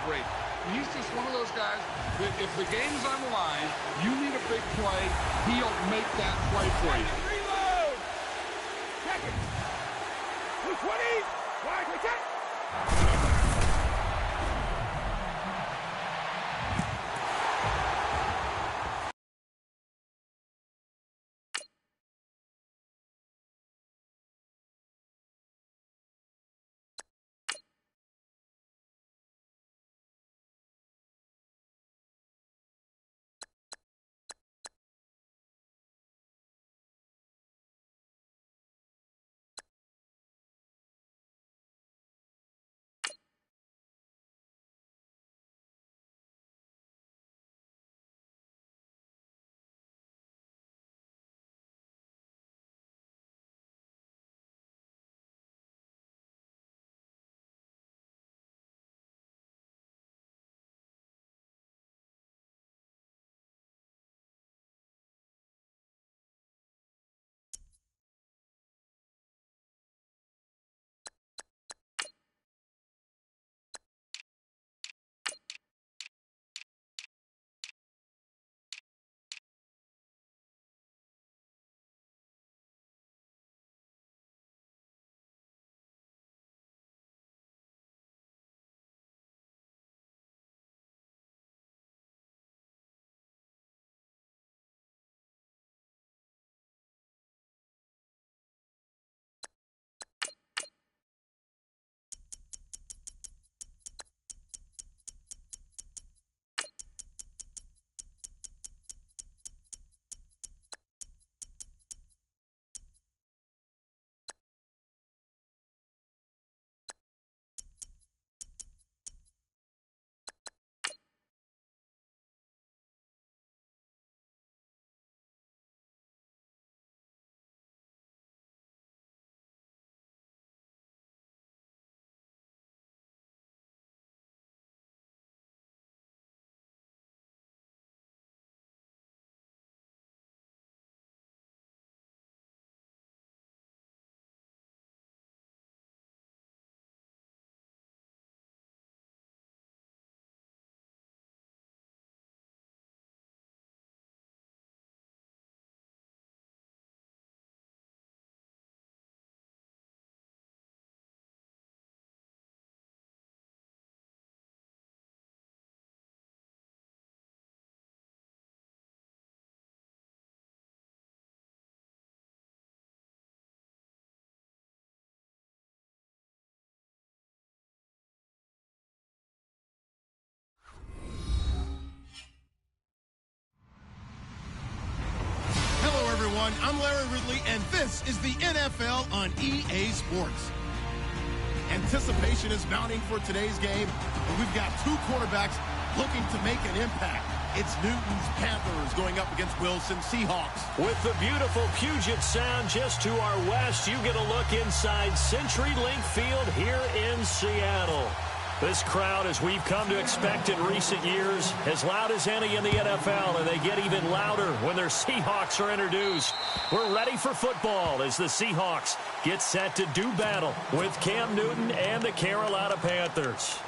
great. He's just one of those guys that if the game's on the line, you need a big play, he'll make that play for you. Reload! Check it! 220! Wide, check! I'm Larry Ridley, and this is the NFL on EA Sports. Anticipation is mounting for today's game, and we've got two quarterbacks looking to make an impact. It's Newton's Panthers going up against Wilson's Seahawks. With the beautiful Puget Sound just to our west, you get a look inside CenturyLink Field here in Seattle. This crowd, as we've come to expect in recent years, as loud as any in the NFL, and they get even louder when their Seahawks are introduced. We're ready for football as the Seahawks get set to do battle with Cam Newton and the Carolina Panthers.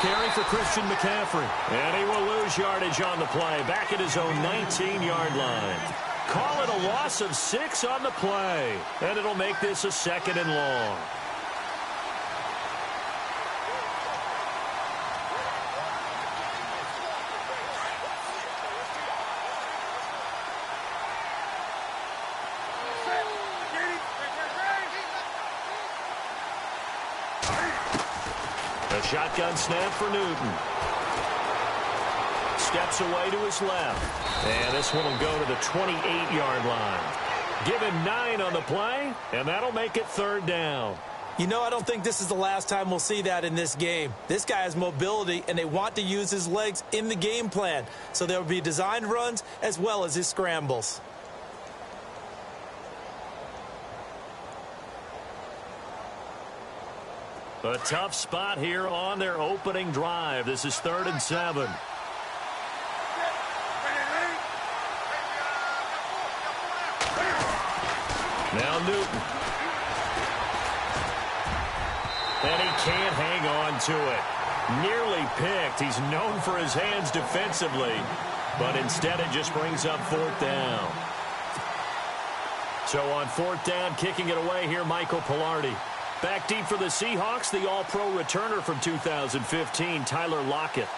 Carry for Christian McCaffrey. And he will lose yardage on the play. Back at his own 19-yard line. Call it a loss of 6 on the play. And it'll make this a 2nd and long. A shotgun snap for Newton. Steps away to his left. And this one will go to the 28-yard line. Give him 9 on the play, and that'll make it 3rd down. You know, I don't think this is the last time we'll see that in this game. This guy has mobility, and they want to use his legs in the game plan. So there will be designed runs as well as his scrambles. A tough spot here on their opening drive. This is 3rd and 7. Now Newton. And he can't hang on to it. Nearly picked. He's known for his hands defensively, but instead it just brings up 4th down. So on 4th down, kicking it away here, Michael Pilardi. Back deep for the Seahawks, the All-Pro returner from 2015, Tyler Lockett.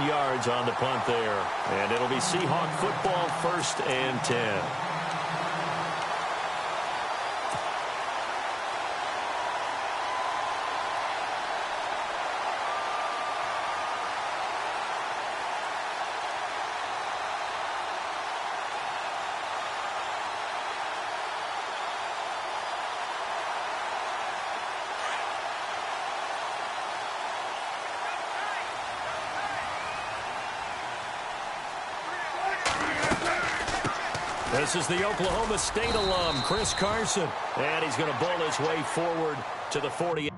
Yards on the punt there, and it'll be Seahawk football, 1st and 10. This is the Oklahoma State alum, Chris Carson. And he's going to bowl his way forward to the 40.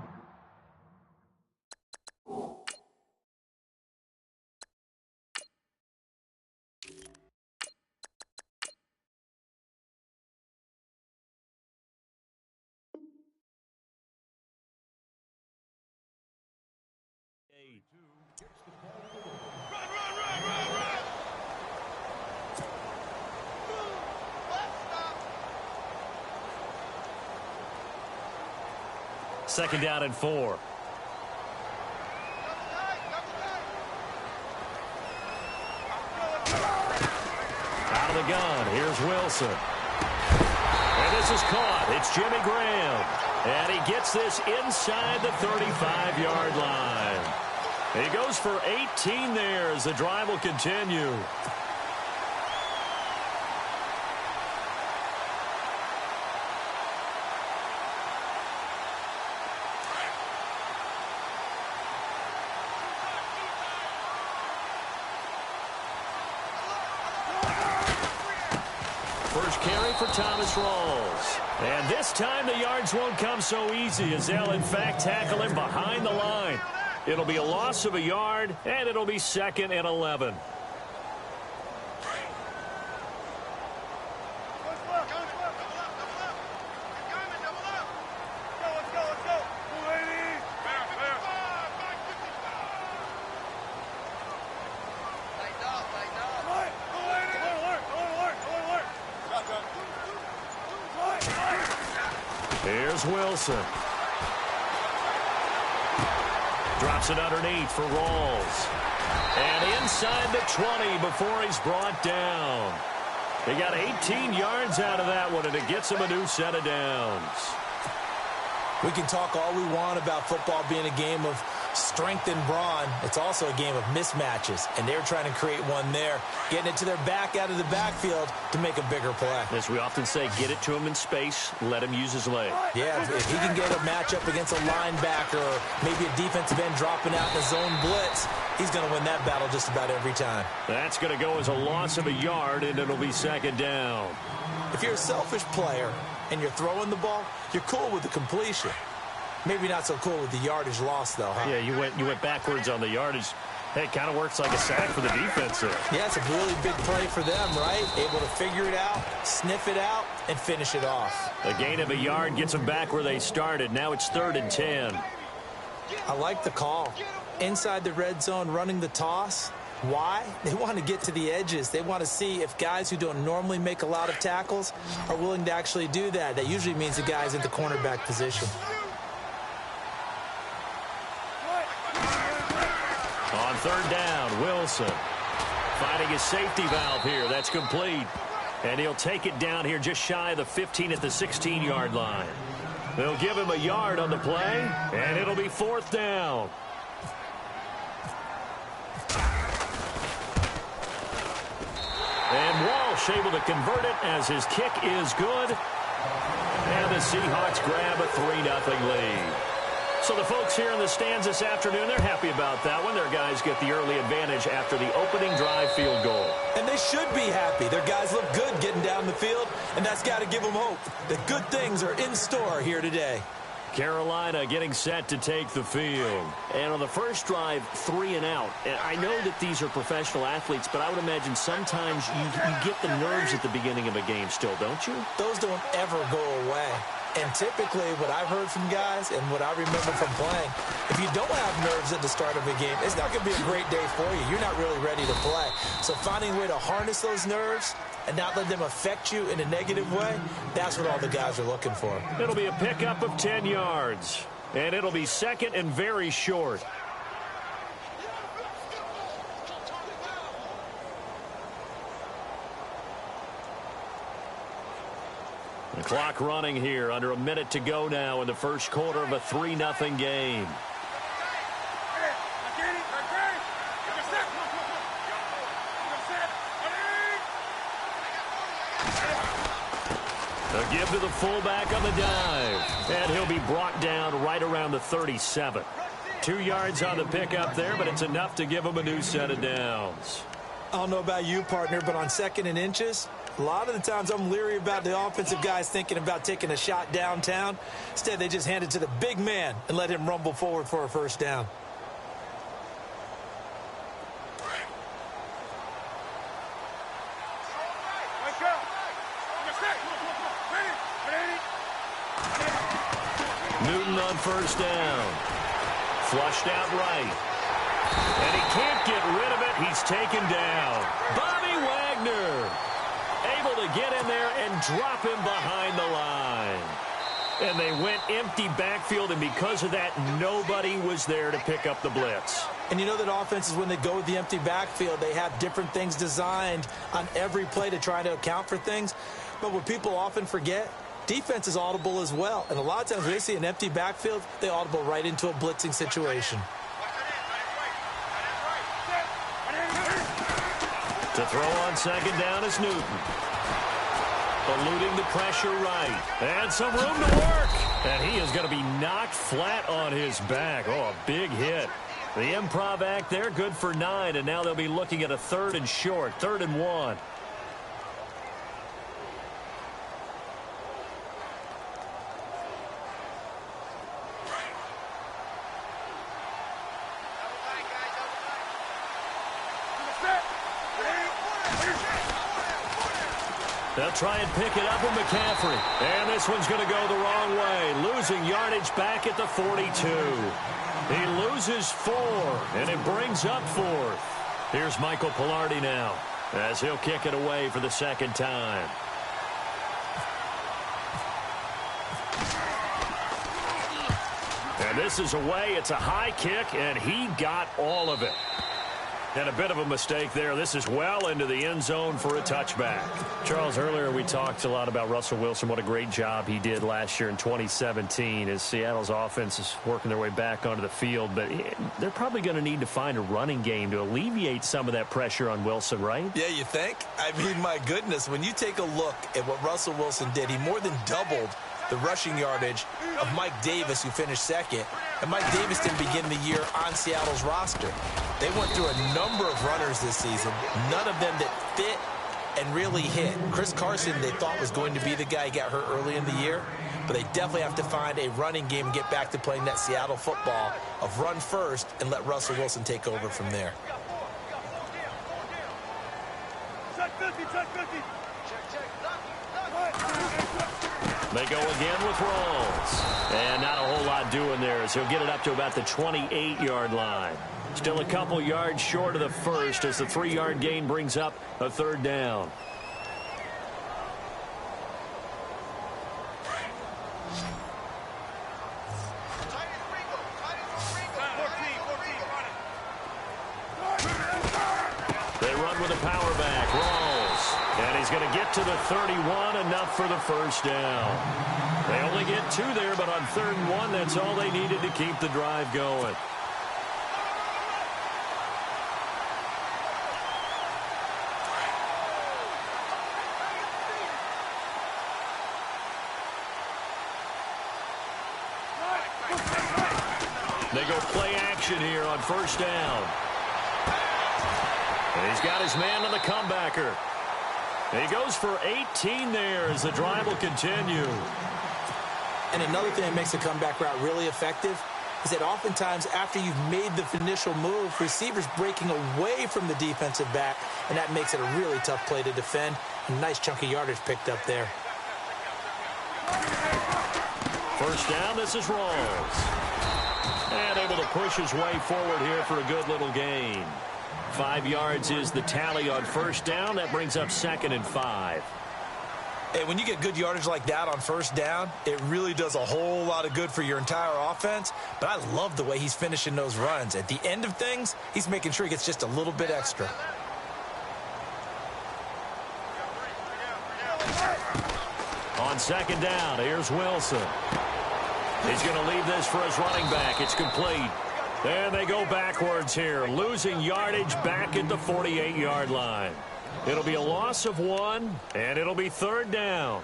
Second down and 4. Out of the gun, here's Wilson. And this is caught. It's Jimmy Graham. And he gets this inside the 35-yard line. He goes for 18 there as the drive will continue. First carry for Thomas Rawls. And this time the yards won't come so easy as they'll in fact tackle him behind the line. It'll be a loss of a yard, and it'll be 2nd and 11. Here's Wilson. Drops it underneath for Rawls. And inside the 20 before he's brought down. He got 18 yards out of that one, and it gets him a new set of downs. We can talk all we want about football being a game of strength and brawn. It's also a game of mismatches, and they're trying to create one there, getting it to their back out of the backfield to make a bigger play. As we often say, get it to him in space, let him use his leg. Yeah, if he can get a matchup against a linebacker or maybe a defensive end dropping out in a zone blitz, he's going to win that battle just about every time. That's going to go as a loss of a yard, and it'll be 2nd down. If you're a selfish player and you're throwing the ball, you're cool with the completion. Maybe not so cool with the yardage loss, though, huh? Yeah, you went backwards on the yardage. Hey, it kind of works like a sack for the defense there. Yeah, it's a really big play for them, right? Able to figure it out, sniff it out, and finish it off. A gain of a yard gets them back where they started. Now it's 3rd and 10. I like the call. Inside the red zone, running the toss. Why? They want to get to the edges. They want to see if guys who don't normally make a lot of tackles are willing to actually do that. That usually means the guy's in the cornerback position. On 3rd down, Wilson finding his safety valve here. That's complete. And he'll take it down here just shy of the 15 at the 16-yard line. They'll give him a yard on the play, and it'll be 4th down. And Walsh able to convert it as his kick is good. And the Seahawks grab a 3-0 lead. So the folks here in the stands this afternoon, they're happy about that one. Their guys get the early advantage after the opening drive field goal. And they should be happy. Their guys look good getting down the field, and that's got to give them hope that good things are in store here today. Carolina getting set to take the field. And on the first drive, 3 and out. And I know that these are professional athletes, but I would imagine sometimes you get the nerves at the beginning of a game still, don't you? Those don't ever go away. And typically, what I've heard from guys and what I remember from playing, if you don't have nerves at the start of a game, it's not going to be a great day for you. You're not really ready to play. So finding a way to harness those nerves and not let them affect you in a negative way, that's what all the guys are looking for. It'll be a pickup of 10 yards. And it'll be 2nd and very short. The clock running here, under a minute to go now in the first quarter of a 3-0 game. A give to the fullback on the dive. And he'll be brought down right around the 37. 2 yards on the pickup there, but it's enough to give him a new set of downs. I don't know about you, partner, but on 2nd and inches, a lot of the times I'm leery about the offensive guys thinking about taking a shot downtown. Instead, they just hand it to the big man and let him rumble forward for a first down. Newton on first down. Flushed out right. And he can't get rid of it. He's taken down. Bobby Wagner able to get in there and drop him behind the line. And they went empty backfield, and because of that, nobody was there to pick up the blitz. And you know that offenses, when they go with the empty backfield, they have different things designed on every play to try to account for things. But what people often forget, defense is audible as well. And a lot of times when they see an empty backfield, they audible right into a blitzing situation. To throw on 2nd down is Newton. Eluding the pressure right. And some room to work. And he is going to be knocked flat on his back. Oh, a big hit. The improv act there, good for 9. And now they'll be looking at a 3rd and short, 3rd and 1. They'll try and pick it up with McCaffrey. And this one's going to go the wrong way. Losing yardage back at the 42. He loses 4, and it brings up 4th. Here's Michael Pilardi now, as he'll kick it away for the 2nd time. And this is away. It's a high kick, and he got all of it. And a bit of a mistake there. This is well into the end zone for a touchback. Charles, earlier we talked a lot about Russell Wilson, what a great job he did last year in 2017 as Seattle's offense is working their way back onto the field. But they're probably going to need to find a running game to alleviate some of that pressure on Wilson, right? Yeah, you think? I mean, my goodness, when you take a look at what Russell Wilson did, he more than doubled the rushing yardage of Mike Davis, who finished 2nd. And Mike Davis didn't begin the year on Seattle's roster. They went through a number of runners this season, none of them that fit and really hit. Chris Carson, they thought, was going to be the guy who got hurt early in the year, but they definitely have to find a running game and get back to playing that Seattle football of run first and let Russell Wilson take over from there. They go again with Rawls. And not a whole lot doing there as he'll get it up to about the 28-yard line. Still a couple yards short of the first as the 3-yard gain brings up a 3rd down. They run with a power back. Rawls And he's going to get to the 31, enough for the first down. They only get 2 there, but on 3rd and 1, that's all they needed to keep the drive going. They go play action here on 1st down. And he's got his man on the comebacker. He goes for 18 there as the drive will continue. And another thing that makes the comeback route really effective is that oftentimes after you've made the initial move, receivers breaking away from the defensive back, and that makes it a really tough play to defend. A nice chunk of yardage picked up there. 1st down, this is Rawls. And able to push his way forward here for a good little gain. 5 yards is the tally on 1st down. That brings up 2nd and 5. Hey, when you get good yardage like that on 1st down, it really does a whole lot of good for your entire offense. But I love the way he's finishing those runs. At the end of things, he's making sure he gets just a little bit extra. On 2nd down, here's Wilson. He's going to leave this for his running back. It's complete. And they go backwards here, losing yardage back at the 48-yard line. It'll be a loss of 1, and it'll be 3rd down.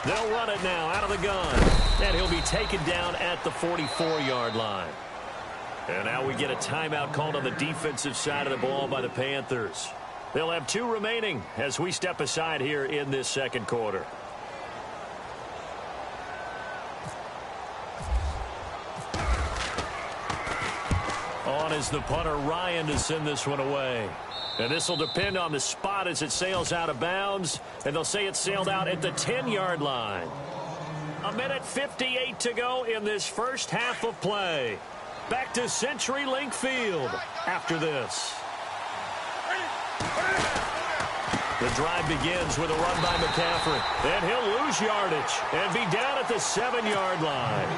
They'll run it now out of the gun. And he'll be taken down at the 44-yard line. And now we get a timeout called on the defensive side of the ball by the Panthers. They'll have 2 remaining as we step aside here in this 2nd quarter. On is the punter, Ryan, to send this one away. And this will depend on the spot as it sails out of bounds. And they'll say it sailed out at the 10-yard line. 1:58 to go in this first half of play. Back to CenturyLink Field after this. The drive begins with a run by McCaffrey. And he'll lose yardage and be down at the 7-yard line.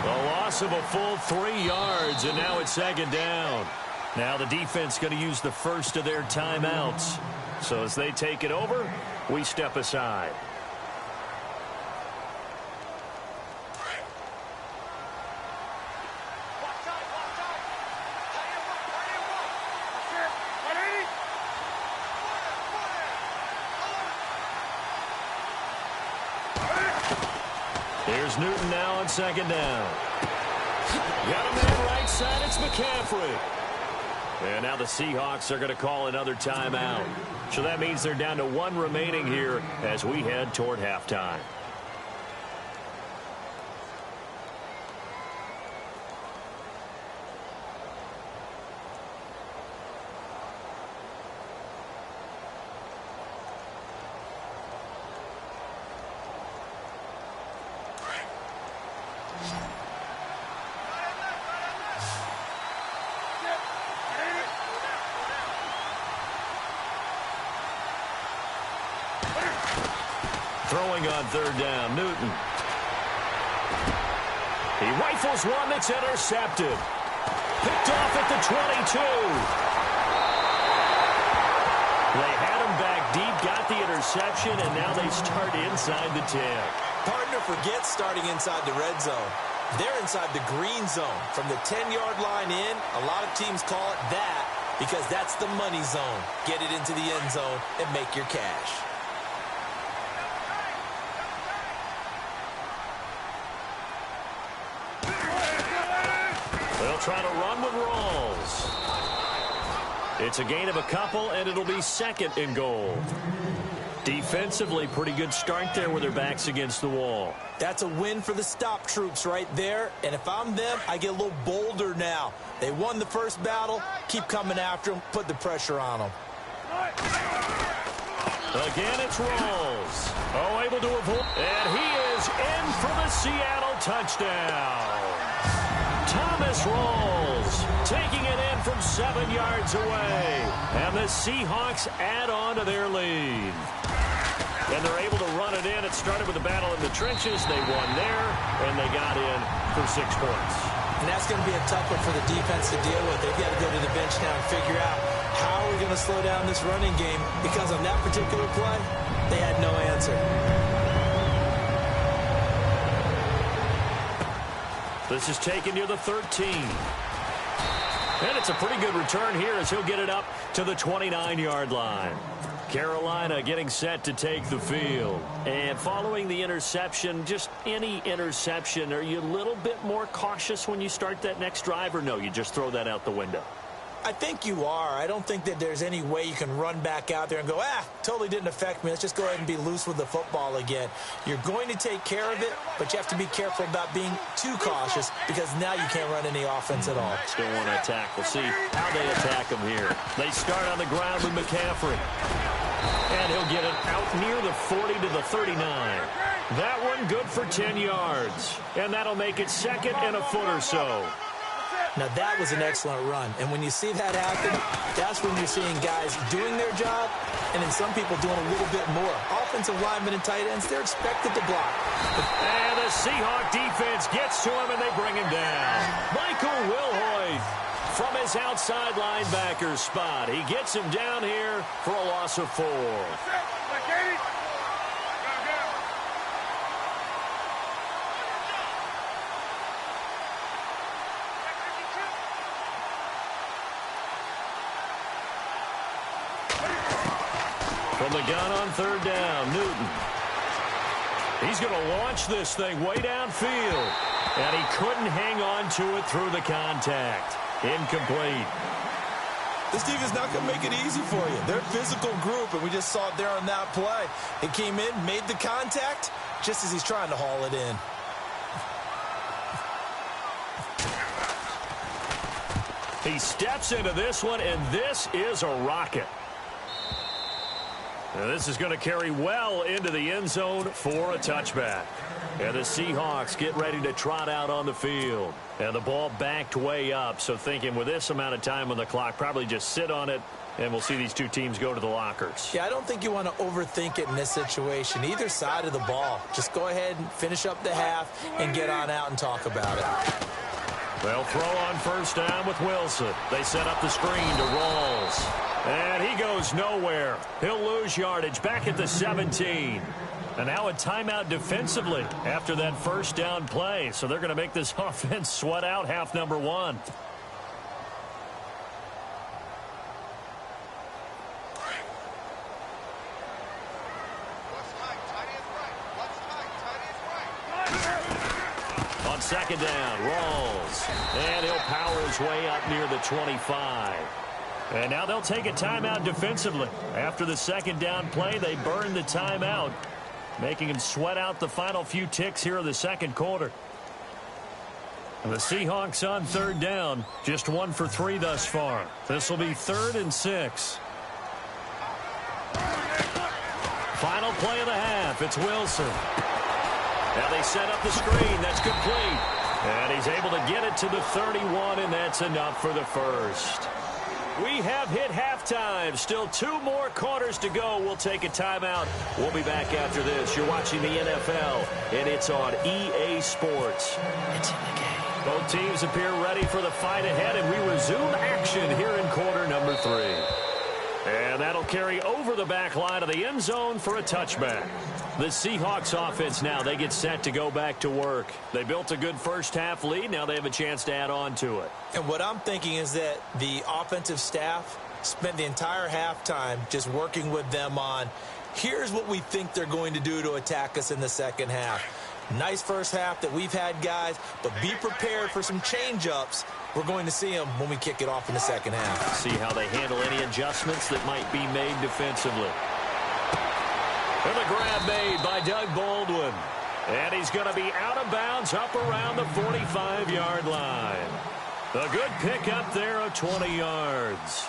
A loss of a full 3 yards, and now it's 2nd down. Now the defense going to use the first of their timeouts. So as they take it over, we step aside. Here's Newton now on 2nd down. Got a man right side, it's McCaffrey. And now the Seahawks are going to call another timeout. So that means they're down to 1 remaining here as we head toward halftime. Throwing on 3rd down, Newton. He rifles one that's intercepted. Picked off at the 22. They had him back deep, got the interception, and now they start inside the 10. Partner forgets starting inside the red zone. They're inside the green zone. From the 10-yard line in, a lot of teams call it that because that's the money zone. Get it into the end zone and make your cash. They'll try to run with Rawls. It's a gain of a couple, and it'll be 2nd and goal. Defensively, pretty good start there with their backs against the wall. That's a win for the stop troops right there. And if I'm them, I get a little bolder now. They won the first battle. Keep coming after them. Put the pressure on them. Again, it's Rawls. Oh, able to avoid. And he is in for the Seattle touchdown. Thomas rolls, taking it in from 7 yards away. And the Seahawks add on to their lead. And they're able to run it in. It started with a battle in the trenches. They won there, and they got in for 6 points. And that's going to be a tough one for the defense to deal with. They've got to go to the bench now and figure out how are we going to slow down this running game, because on that particular play, they had no answer. This is taken near the 13. And it's a pretty good return here as he'll get it up to the 29-yard line. Carolina getting set to take the field. And following the interception, just any interception, are you a little bit more cautious when you start that next drive, or no, you just throw that out the window? I think you are. I don't think that there's any way you can run back out there and go, totally didn't affect me. Let's just go ahead and be loose with the football again. You're going to take care of it, but you have to be careful about being too cautious, because now you can't run any offense at all. Still want to attack. We'll see how they attack him here. They start on the ground with McCaffrey. And he'll get it out near the 40 to the 39. That one good for 10 yards. And that'll make it second and a foot or so. Now, that was an excellent run. And when you see that happen, that's when you're seeing guys doing their job and then some people doing a little bit more. Offensive linemen and tight ends, they're expected to block. And the Seahawk defense gets to him, and they bring him down. Michael Wilhoit from his outside linebacker spot. He gets him down here for a loss of 4. From the gun on 3rd down, Newton. He's going to launch this thing way downfield. And he couldn't hang on to it through the contact. Incomplete. This defense is not going to make it easy for you. They're a physical group, and we just saw it there on that play. He came in, made the contact, just as he's trying to haul it in. He steps into this one, and this is a rocket. Now this is going to carry well into the end zone for a touchback. And the Seahawks get ready to trot out on the field. And the ball backed way up, so thinking with this amount of time on the clock, probably just sit on it, and we'll see these two teams go to the lockers. Yeah, I don't think you want to overthink it in this situation. Either side of the ball. Just go ahead and finish up the half and get on out and talk about it. They'll throw on 1st down with Wilson. They set up the screen to Rawls. And he goes nowhere. He'll lose yardage back at the 17. And now a timeout defensively after that 1st down play. So they're going to make this offense sweat out half number 1. On 2nd down, Rawls. And he'll power his way up near the 25. And now they'll take a timeout defensively. After the 2nd down play, they burn the timeout, making him sweat out the final few ticks here in the 2nd quarter. And the Seahawks on 3rd down, just 1 for 3 thus far. This will be 3rd and 6. Final play of the half, it's Wilson. Now they set up the screen, that's complete. And he's able to get it to the 31, and that's enough for the first. We have hit halftime. Still 2 more quarters to go. We'll take a timeout. We'll be back after this. You're watching the NFL, and it's on EA Sports. It's in the game. Both teams appear ready for the fight ahead, and we resume action here in quarter number 3. And that'll carry over the back line of the end zone for a touchback. The Seahawks offense now, they get set to go back to work. They built a good first half lead. Now they have a chance to add on to it. And what I'm thinking is that the offensive staff spent the entire halftime just working with them on, here's what we think they're going to do to attack us in the 2nd half. Nice first half that we've had, guys, but be prepared for some change-ups. We're going to see them when we kick it off in the 2nd half. See how they handle any adjustments that might be made defensively. And the grab made by Doug Baldwin. And he's going to be out of bounds up around the 45-yard line. A good pick up there of 20 yards.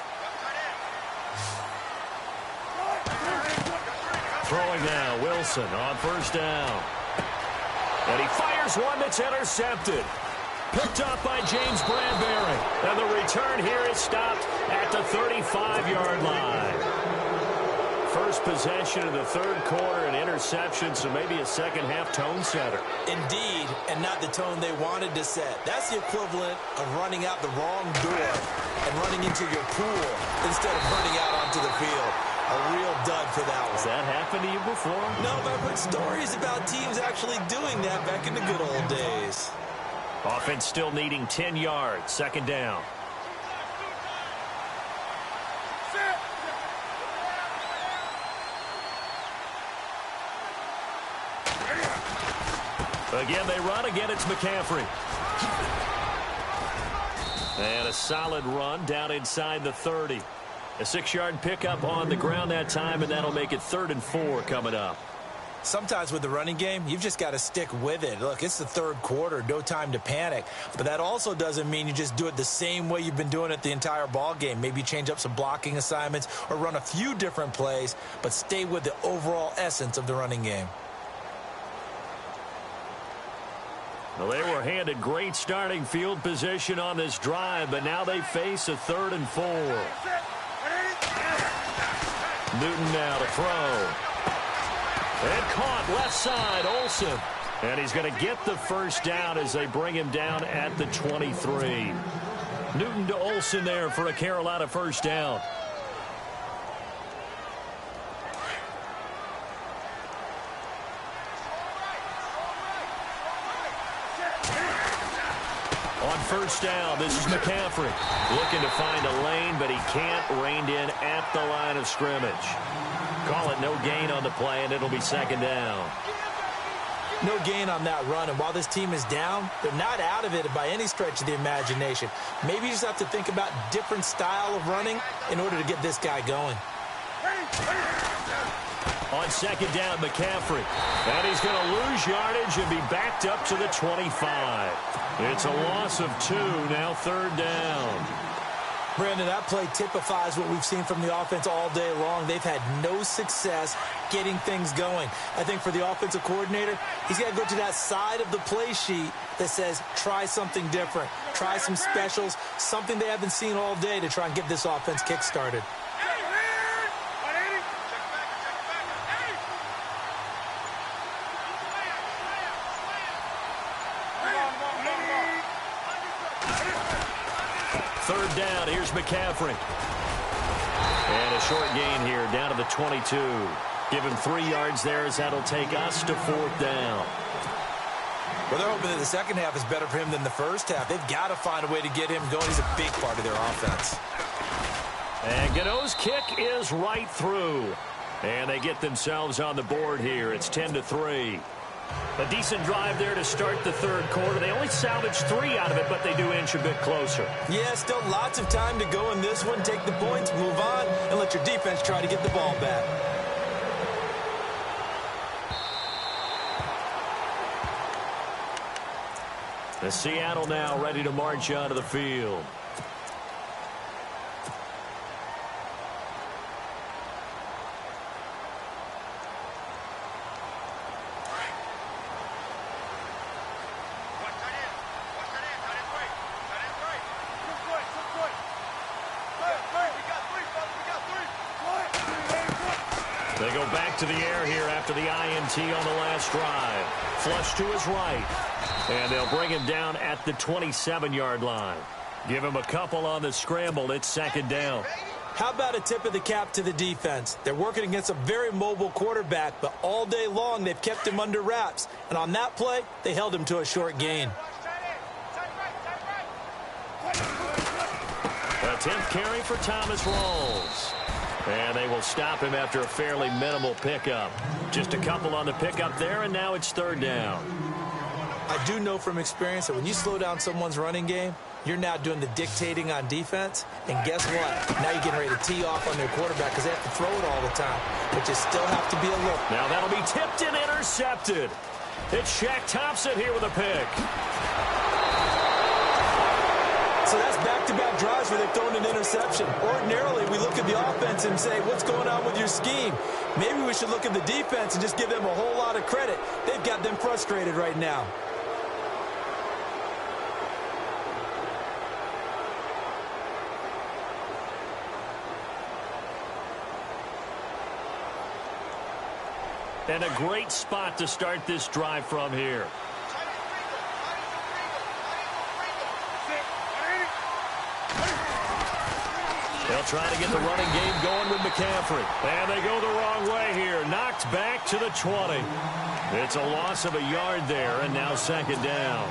Throwing now, Wilson on 1st down. And he fires one that's intercepted. Picked up by James Bradbury. And the return here is stopped at the 35-yard line. First possession of the third quarter, an interception, so maybe a second-half tone setter. Indeed, and not the tone they wanted to set. That's the equivalent of running out the wrong door and running into your pool instead of running out onto the field. A real dud for that one. Has that happened to you before? No, but I've heard stories about teams actually doing that back in the good old days. Offense still needing 10 yards, second down. Again, they run. Again, it's McCaffrey. And a solid run down inside the 30. A 6-yard pickup on the ground that time, and that'll make it 3rd and 4 coming up. Sometimes with the running game, you've just got to stick with it. Look, it's the third quarter, no time to panic. But that also doesn't mean you just do it the same way you've been doing it the entire ball game. Maybe change up some blocking assignments or run a few different plays, but stay with the overall essence of the running game. Well, they were handed great starting field position on this drive, but now they face a 3rd and 4. Newton now to throw. And caught left side, Olsen. And he's going to get the first down as they bring him down at the 23. Newton to Olsen there for a Carolina first down. On first down, this is McCaffrey. Looking to find a lane, but he can't. Reined in at the line of scrimmage. Call it no gain on the play, and it'll be second down. No gain on that run, and while this team is down, they're not out of it by any stretch of the imagination. Maybe you just have to think about different style of running in order to get this guy going. On second down, McCaffrey. And he's going to lose yardage and be backed up to the 25. It's a loss of 2, now 3rd down. Brandon, that play typifies what we've seen from the offense all day long. They've had no success getting things going. I think for the offensive coordinator, he's got to go to that side of the play sheet that says, try something different. Try some specials, something they haven't seen all day to try and get this offense kick-started. Third down, here's McCaffrey. And a short gain here, down to the 22. Give him 3 yards there as that'll take us to 4th down. Well, they're hoping that the second half is better for him than the first half. They've got to find a way to get him going. He's a big part of their offense. And Gano's kick is right through. And they get themselves on the board here. It's 10-3. A decent drive there to start the third quarter. They only salvaged 3 out of it, but they do inch a bit closer. Yeah, still lots of time to go in this one. Take the points, move on, and let your defense try to get the ball back. The Seattle now ready to march onto the field. They go back to the air here after the INT on the last drive. Flush to his right. And they'll bring him down at the 27-yard line. Give him a couple on the scramble. It's second down. How about a tip of the cap to the defense? They're working against a very mobile quarterback, but all day long they've kept him under wraps. And on that play, they held him to a short gain. A 10th carry for Thomas Rawls. And they will stop him after a fairly minimal pickup. Just a couple on the pickup there, and now it's third down. I do know from experience that when you slow down someone's running game, you're now doing the dictating on defense. And guess what? Now you're getting ready to tee off on their quarterback because they have to throw it all the time. But you still have to be alert. Now that'll be tipped and intercepted. It's Shaq Thompson here with a pick. So that's back-to-back drives where they've thrown an interception. Ordinarily, we look at the offense and say, what's going on with your scheme? Maybe we should look at the defense and just give them a whole lot of credit. They've got them frustrated right now. And a great spot to start this drive from here. They'll try to get the running game going with McCaffrey. And they go the wrong way here. Knocked back to the 20. It's a loss of a yard there, and now second down.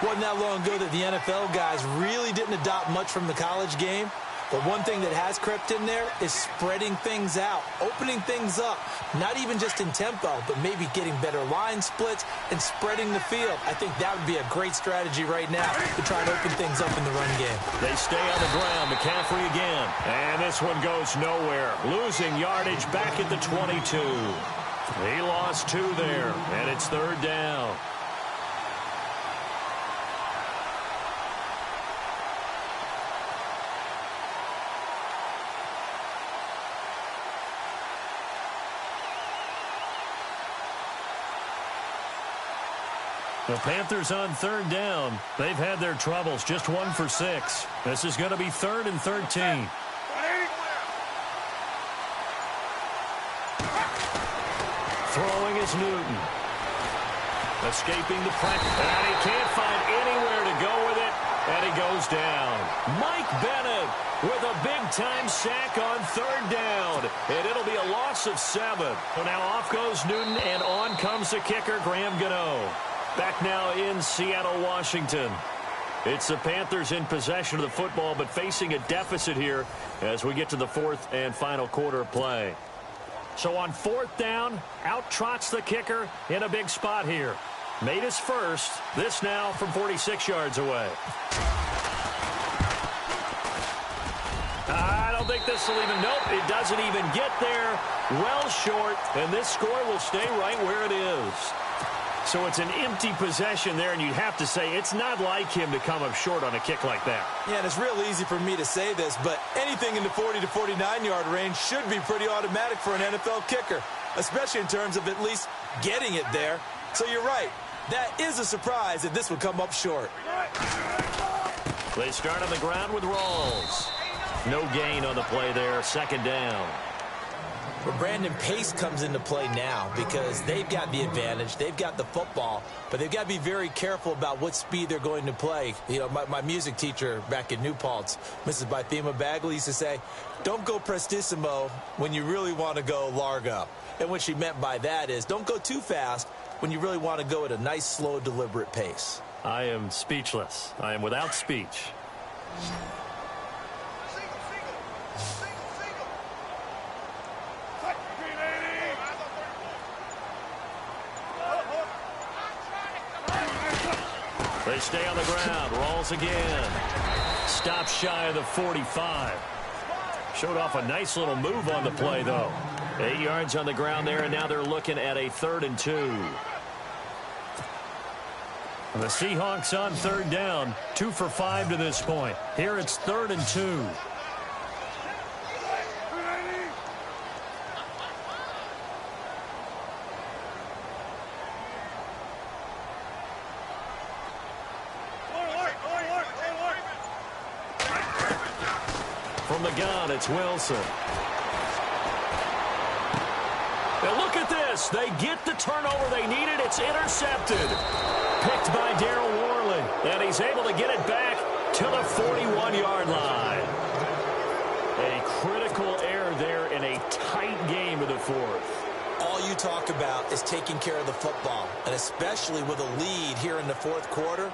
Wasn't that long ago that the NFL guys really didn't adopt much from the college game. But one thing that has crept in there is spreading things out, opening things up, not even just in tempo, but maybe getting better line splits and spreading the field. I think that would be a great strategy right now to try to open things up in the run game. They stay on the ground. McCaffrey again. And this one goes nowhere. Losing yardage back at the 22. He lost 2 there, and it's third down. The Panthers on third down. They've had their troubles. Just 1 for 6. This is going to be 3rd and 13. Throwing is Newton. Escaping the pressure. And he can't find anywhere to go with it. And he goes down. Mike Bennett with a big-time sack on third down. And it'll be a loss of 7. So now off goes Newton, and on comes the kicker, Graham Gano. Back now in Seattle, Washington. It's the Panthers in possession of the football, but facing a deficit here as we get to the 4th and final quarter of play. So on 4th down, out trots the kicker in a big spot here. Made his first. This now from 46 yards away. I don't think this will even, nope, it doesn't even get there. Well short, and this score will stay right where it is. So it's an empty possession there, and you'd have to say it's not like him to come up short on a kick like that. Yeah, and it's real easy for me to say this, but anything in the 40 to 49-yard range should be pretty automatic for an NFL kicker, especially in terms of at least getting it there. So you're right. That is a surprise that this would come up short. They start on the ground with Rawls. No gain on the play there, second down. But Brandon, pace comes into play now because they've got the advantage. They've got the football, but they've got to be very careful about what speed they're going to play. You know, my music teacher back in New Paltz, Mrs. Bythema Bagley, used to say, don't go prestissimo when you really want to go largo. And what she meant by that is don't go too fast when you really want to go at a nice, slow, deliberate pace. I am speechless. I am without speech. They stay on the ground. Rawls again. Stop shy of the 45. Showed off a nice little move on the play, though. 8 yards on the ground there, and now they're looking at a 3rd and 2. The Seahawks on third down. 2 for 5 to this point. Here it's 3rd and 2. From the gun, it's Wilson. Now look at this. They get the turnover they needed. It's intercepted. Picked by Darryl Worley. And he's able to get it back to the 41-yard line. A critical error there in a tight game of the 4th. All you talk about is taking care of the football, and especially with a lead here in the 4th quarter.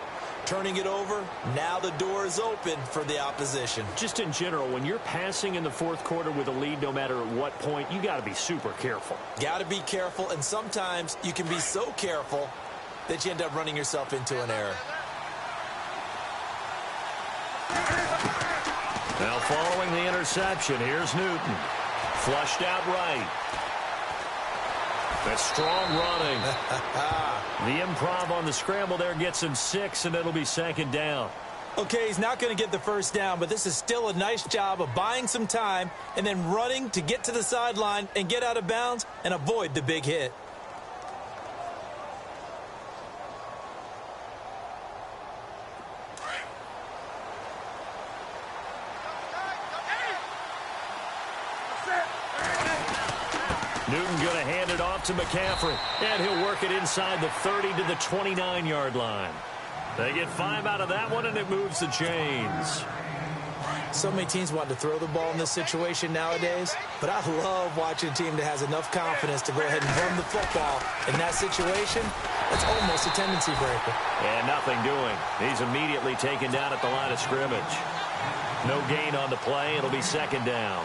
Turning it over, now the door is open for the opposition. Just in general, when you're passing in the 4th quarter with a lead, no matter at what point, you got to be super careful. Got to be careful, and sometimes you can be so careful that you end up running yourself into an error. Now following the interception, here's Newton. Flushed out right. That's strong running. The improv on the scramble there gets him 6, and it'll be second down. Okay, he's not going to get the first down, but this is still a nice job of buying some time and then running to get to the sideline and get out of bounds and avoid the big hit. Newton going to hand it off to McCaffrey. And he'll work it inside the 30 to the 29-yard line. They get 5 out of that one, and it moves the chains. So many teams want to throw the ball in this situation nowadays, but I love watching a team that has enough confidence to go ahead and run the football. In that situation, it's almost a tendency breaker. And nothing doing. He's immediately taken down at the line of scrimmage. No gain on the play. It'll be second down.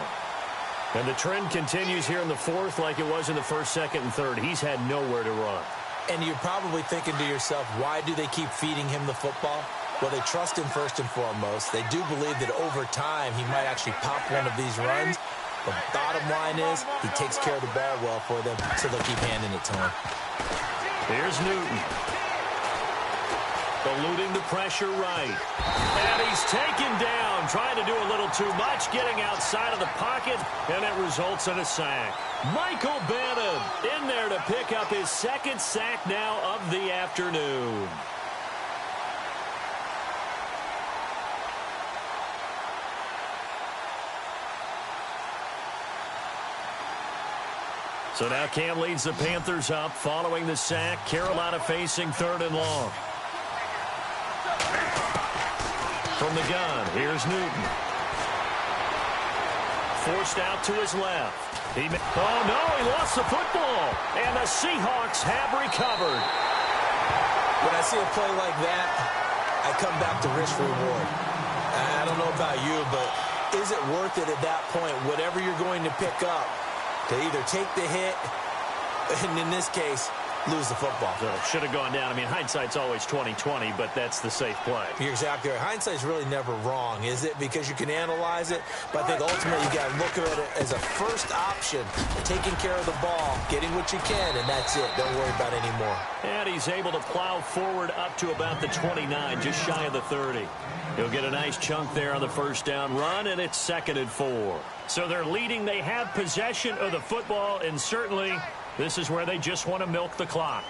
And the trend continues here in the fourth like it was in the first, second, and third. He's had nowhere to run. And you're probably thinking to yourself, why do they keep feeding him the football? Well, they trust him first and foremost. They do believe that over time he might actually pop one of these runs. The bottom line is he takes care of the ball well for them, so they'll keep handing it to him. Here's Newton. Eluding the pressure right. And he's taken down, trying to do a little too much, getting outside of the pocket, and it results in a sack. Michael Bannon in there to pick up his second sack now of the afternoon. So now Cam leads the Panthers up following the sack. Carolina facing 3rd and long. From the gun, here's Newton. Forced out to his left. Oh, no, he lost the football. And the Seahawks have recovered. When I see a play like that, I come back to risk reward. I don't know about you, but is it worth it at that point, whatever you're going to pick up, to either take the hit, and in this case, lose the football? So should have gone down. I mean, hindsight's always 20/20, but that's the safe play. You're exactly right. Hindsight's really never wrong, is it? Because you can analyze it, but I think ultimately you got to look at it as a first option, taking care of the ball, getting what you can, and that's it. Don't worry about it anymore. And he's able to plow forward up to about the 29, just shy of the 30. He'll get a nice chunk there on the first down run, and it's 2nd and 4. So they're leading. They have possession of the football, and certainly this is where they just want to milk the clock.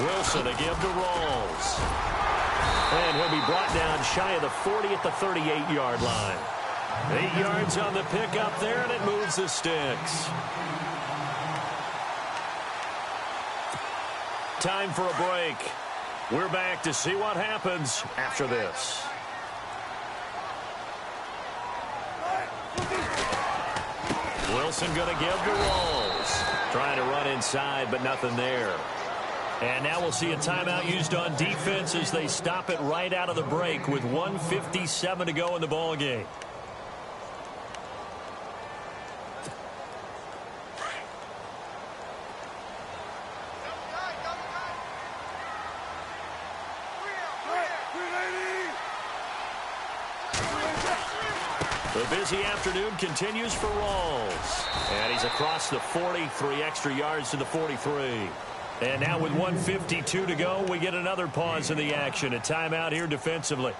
Wilson to give to Rawls. And he'll be brought down shy of the 40 at the 38-yard line. 8 yards on the pickup there, and it moves the sticks. Time for a break. We're back to see what happens after this. Wilson going to give to Rawls. Trying to run inside, but nothing there. And now we'll see a timeout used on defense as they stop it right out of the break with 1:57 to go in the ball game. The busy afternoon continues for Rawls. And he's across the 40, 3 extra yards to the 43. And now with 1:52 to go, we get another pause in the action. A timeout here defensively.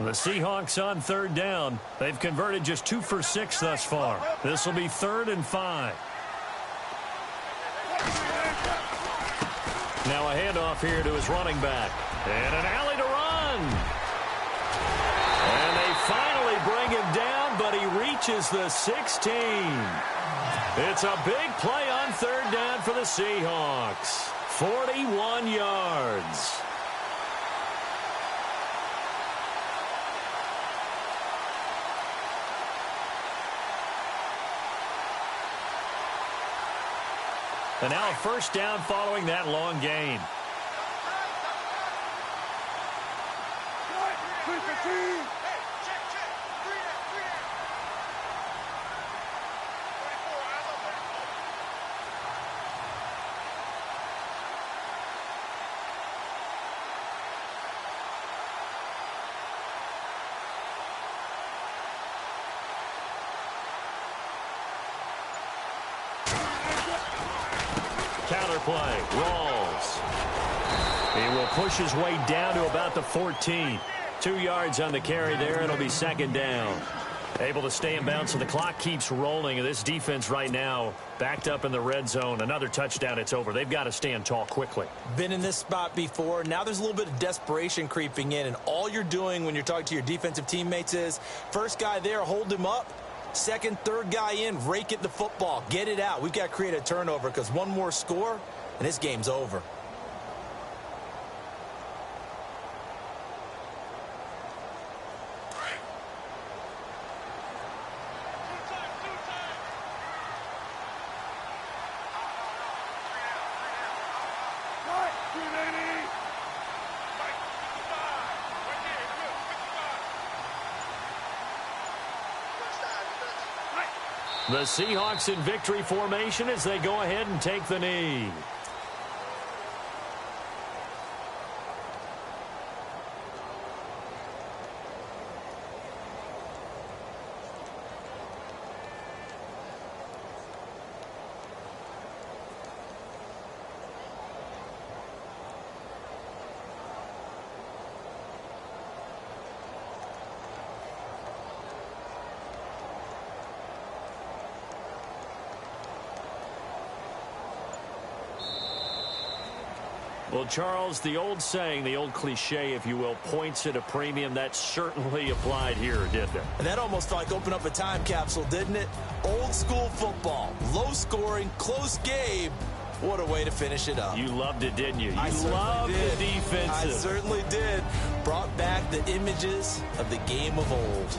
The Seahawks on 3rd down. They've converted just 2 for 6 thus far. This will be 3rd and 5. Now a handoff here to his running back. And an alley to run. And they finally bring him down, but he reaches the 16. It's a big play on 3rd down for the Seahawks. 41 yards. And now a first down following that long gain. Counter play. Rawls. pass. He will push his way down to about the 14. 2 yards on the carry there. It'll be second down. Able to stay in bounds, so the clock keeps rolling. And this defense right now backed up in the red zone. Another touchdown, it's over. They've got to stand tall quickly. Been in this spot before. Now there's a little bit of desperation creeping in. And all you're doing when you're talking to your defensive teammates is, first guy there, hold him up. Second, third guy in, rake at the football. Get it out. We've got to create a turnover because one more score, and this game's over. The Seahawks in victory formation as they go ahead and take the knee. Well, Charles, the old saying, the old cliche, if you will, points at a premium, that certainly applied here, didn't it? And that almost felt like opened up a time capsule, didn't it? Old school football, low scoring, close game. What a way to finish it up. You loved it, didn't you? You loved the defensive. I certainly did. Brought back the images of the game of old.